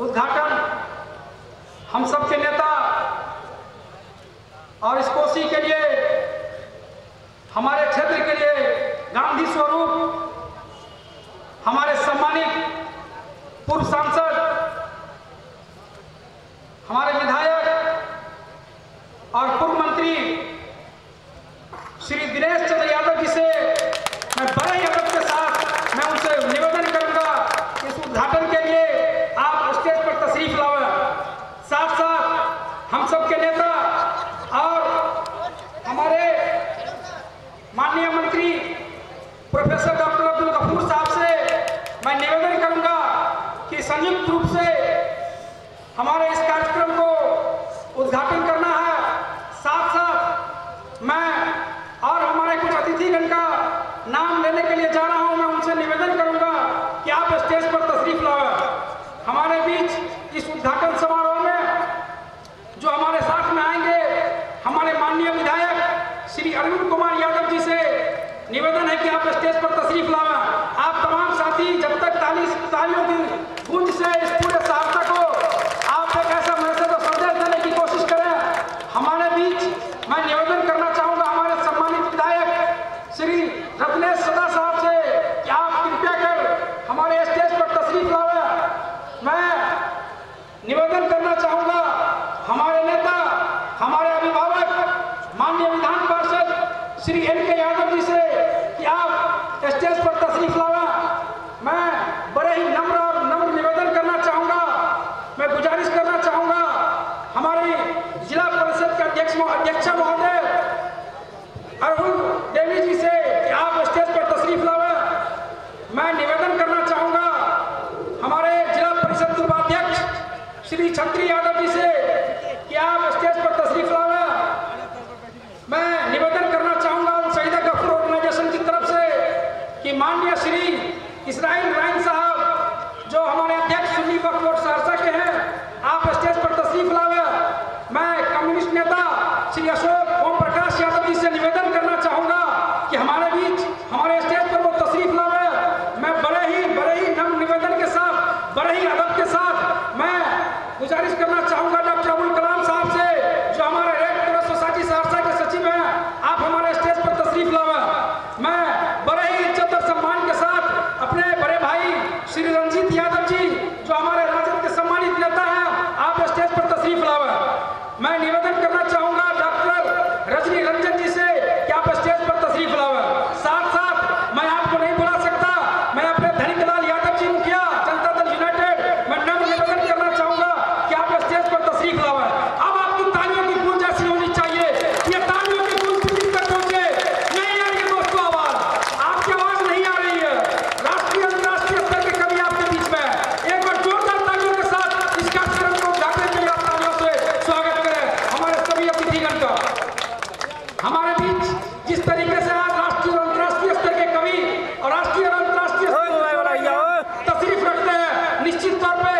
उद्घाटन हम सबके नेता और इस कोसी के लिए, हमारे क्षेत्र के लिए गांधी स्वरूप हमारे सम्मानित पूर्व सांसद, हमारे विधायक और पूर्व मंत्री श्री दिनेश चंद्र यादव जी से मैं बड़े ही अदब के साथ मैं उनसे निवेदन करूंगा कि इस उद्घाटन के लिए आप स्टेज पर तशरीफ लाएं। साथ साथ हम सबके नेता और हमारे माननीय मंत्री प्रोफेसर डॉक्टर अब्दुल गफूर साहब से मैं निवेदन करूंगा कि संयुक्त रूप से हमारे इस कार्यक्रम को उद्घाटन करना है। साथ साथ मैं और हमारे कुछ अतिथिगण का नाम लेने के लिए जा रहा हूं। मैं उनसे निवेदन करूंगा कि आप स्टेज पर तशरीफ लाएं। हमारे बीच इस उद्घाटन समारोह में जो हमारे साथ में आएंगे, हमारे माननीय विधायक श्री अरविंद कुमार यादव जी से निवेदन है कि आप स्टेज पर तशरीफ लाएं। आप तमाम साथी जब तक तालियों की गूंज से इस पूरे सहर्ता को आप एक ऐसा मैसेज और संदेश देने की कोशिश करें। हमारे बीच मैं निवेदन करना चाहूंगा हमारे सम्मानित विधायक श्री रत्नेश सदा साहब से कि आप कृपया कर हमारे स्टेज पर तशरीफ लाएं। मैं निवेदन करना चाहूंगा हमारे नेता, हमारे अभिभावक माननीय विधान पार्षद श्री एन.के. यादव जी से कि आप स्टेज पर तशरीफ लाएं। मैं बड़े ही नम्र निवेदन करना चाहूंगा, मैं गुजारिश करना चाहूंगा हमारी जिला परिषद के अध्यक्षा महोदय अरुण देवी जी से कि आप स्टेज पर तशरीफ लाएं। मैं निवेदन करना चाहूंगा हमारे जिला परिषद के उपाध्यक्ष श्री छत्री यादव जी से कि आप स्टेज पर तशरीफ लाएं। मैं निवेदन करना चाहूंगा उन शहीद गफूर ऑर्गेनाइजेशन की तरफ से कि माननीय श्री इसराइल राइन साहब जो हमारे अध्यक्ष सुन्नी वक्फ बोर्ड सहरसा के हैं, आप स्टेज पर तशरीफ लाएं। मैं कम्युनिस्ट नेता श्री अशोक ओम प्रकाश यादव जी से निवेदन करना चाहूंगा कि हमारे बीच हमारे स्टेज पर वो तशरीफ लाएं। मैं बड़े ही नम्र निवेदन के साथ, बड़े ही अदब के साथ मैं गुजारिश करना चाहूंगा डॉक्टर अबुल कलाम साहब से जो हमारे रेड क्रॉस सोसाइटी सहरसा के सचिव हैं, आप हमारे स्टेज पर तशरीफ लाएं। मैं बड़े ही इज्जत और सम्मान के साथ अपने बड़े भाई श्री रंजीत यादव जी जो हमारे राजद के सम्मानित नेता हैं, आप स्टेज पर तशरीफ लाएं। मैं निवेदन करना चाहूंगा डॉक्टर रजनी रंजन जी से कि आप स्टेज पर तशरीफ लाएं। साथ साथ मैं आपको नहीं बुला सकता, मैं अपने धनिकलाल यादव जी मुखिया जनता दल यूनाइटेड मैं नम्र निवेदन करना चाहूंगा कि आप स्टेज पर तशरीफ लाएं। अब आपकी तालियों की गूंज ऐसी होनी चाहिए, ये तालियों की गूंज किसी तक पहुंचे। नहीं आ रही है दोस्तों आवाज, आपकी आवाज नहीं आ रही है। राष्ट्रीय अंतर्राष्ट्रीय स्तर के कवि आपके बीच में, एक बार जोरदार तालियों के साथ इस कार्यक्रम को उद्घाटन के लिए आप तालियों से स्वागत करें हमारे सभी अतिथिगण का। हमारे बीच जिस तरीके से आज राष्ट्रीय और अंतर्राष्ट्रीय स्तर के कवि और राष्ट्रीय और अंतर्राष्ट्रीय तशरीफ रखते हैं, निश्चित तौर पे